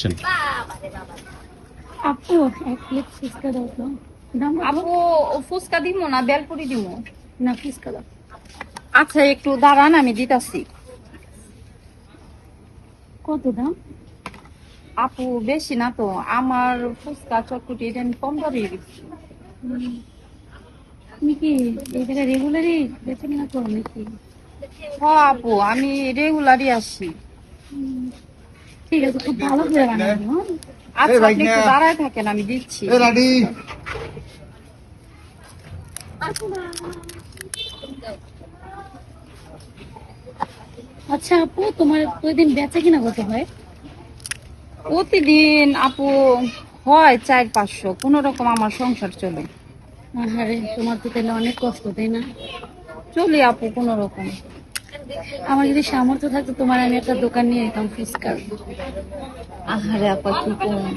আসছেন? আপু এক প্লেট ফুচকা দাও তো। দাম কত? আপু ফুচকা দিমু না বেলপুরি দিমু? না ফুচকা দাও। আচ্ছা একটু দাঁড়ান, আমি দিতাছি। কত দাম? আপু বেশি না তো, আমার ফুচকা চটকুটি এটা আমি কম দরে দিচ্ছি। তুমি কি এই জায়গায় রেগুলারই বেচা কেনা করো নাকি? হ আপু, আমি রেগুলারই আসি। ঠিক আছে, খুব ভালো করে বানাবো। হ্যাঁ? আচ্ছা আপনি একটু দাঁড়ায় থাকেন, আমি দিচ্ছি। আচ্ছা আপু, তোমার প্রতিদিন বেচা কিনা কত হয়? প্রতিদিন আপু হয় 400-500, কোন রকম আমার সংসার চলে। আরে তোমার তো তাহলে অনেক কষ্ট, তাই না? চলি আপু কোন রকম। আমার যদি সামর্থ্য থাকতো তোমার আমি একটা দোকান নিয়ে যেতাম ফুচকার। আহারে আপা কি করুন,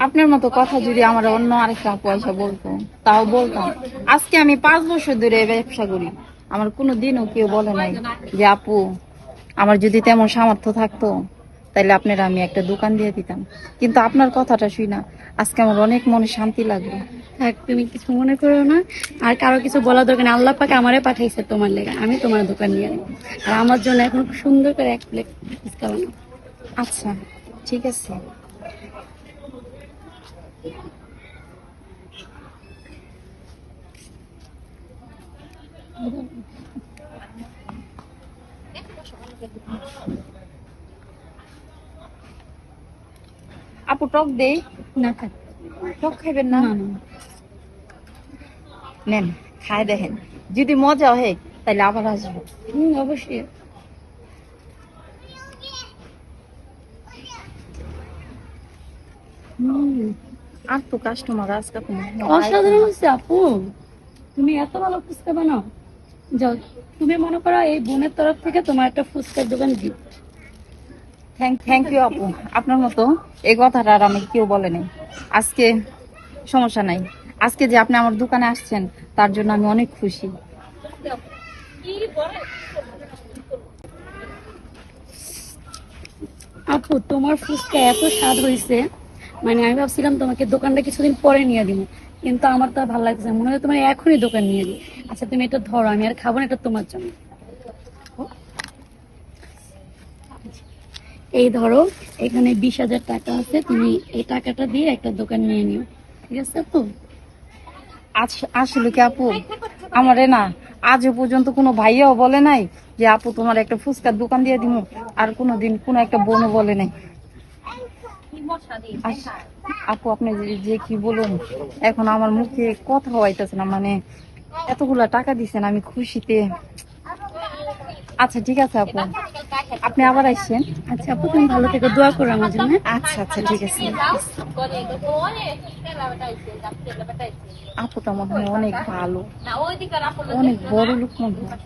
আপনার মতো কথা যদি আমার অন্য আরেকটা আপু এসে বলতো তাও বলতাম। আজকে আমি 5 বছর ধরে ব্যবসা করি, আমার কোনো দিনও কেউ বলে নাই যে আপু আমার যদি তেমন সামর্থ্য থাকতো তাহলে আপনারা আমি একটা দোকান দিয়ে দিতাম। কিন্তু আপনার কথাটা শুই না, আজকে আমার অনেক মনে শান্তি লাগলো। থাক, তুমি কিছু মনে করো না। আর কারো কিছু বলা দরকার নেই, আল্লাহ পাক আমারে পাঠাইছে তোমার লেগে, আমি তোমার দোকান নিয়ে নেব। আর আমার জন্য এখন খুব সুন্দর করে এক প্লেট ফুচকা বানাও। আচ্ছা ঠিক আছে। আপু টক দেই? না থাক। টক খাইবেন না? না না। নেন খাই দেখেন, যদি মজা হয় তাহলে আবার আসবো। অবশ্যই। আর তো কাস্টমার আজকে কোনো অসাধারণ হচ্ছে আপু, তুমি এত ভালো ফুচকা বানাও। যাও, তুমি মনে করো এই বোনের তরফ থেকে তোমার একটা ফুচকার দোকান দিই। থ্যাংক ইউ আপু, আপনার মতো এই কথাটা আর আমি কেউ বলে নাই। আজকে সমস্যা নাই, আজকে যে আপনি আমার দোকানে আসছেন তার জন্য আমি অনেক খুশি। আপু তোমার ফুচকা এত স্বাদ হয়েছে, মানে আমি ভাবছিলাম তোমাকে দোকানটা কিছুদিন পরে নিয়ে দিব, কিন্তু আমার তো আর ভালো লাগছে না। মনে হয় তোমার এখনই দোকান নিয়ে দিই। আচ্ছা তুমি এটা ধরো, আমি আর খাবো না, এটা তোমার জন্য। এই ধরো, এখানে 20,000 টাকা আছে, তুমি এই টাকাটা দিয়ে একটা দোকান নিয়ে নিও। ঠিক আছে আপু? আসলে কি আপু, আমারে না আজও পর্যন্ত কোনো ভাইয়াও বলে নাই যে আপু তোমার একটা ফুচকার দোকান দিয়ে দিমু, আর কোনোদিন কোনো একটা বোনও বলে নাই। আপু আপনি যে কি বলুন, এখন আমার মুখে কথা হইতেছে না, মানে এতগুলা টাকা দিছেন আমি খুশিতে। আচ্ছা ঠিক আছে আপু, আপনি আবার আসছেন। আচ্ছা আপু, তুমি ভালো থেকে দোয়া করো আমার জন্য। আচ্ছা আচ্ছা ঠিক আছে। আপুটা মনে হয় অনেক ভালো, অনেক বড় লোক মনে হয়।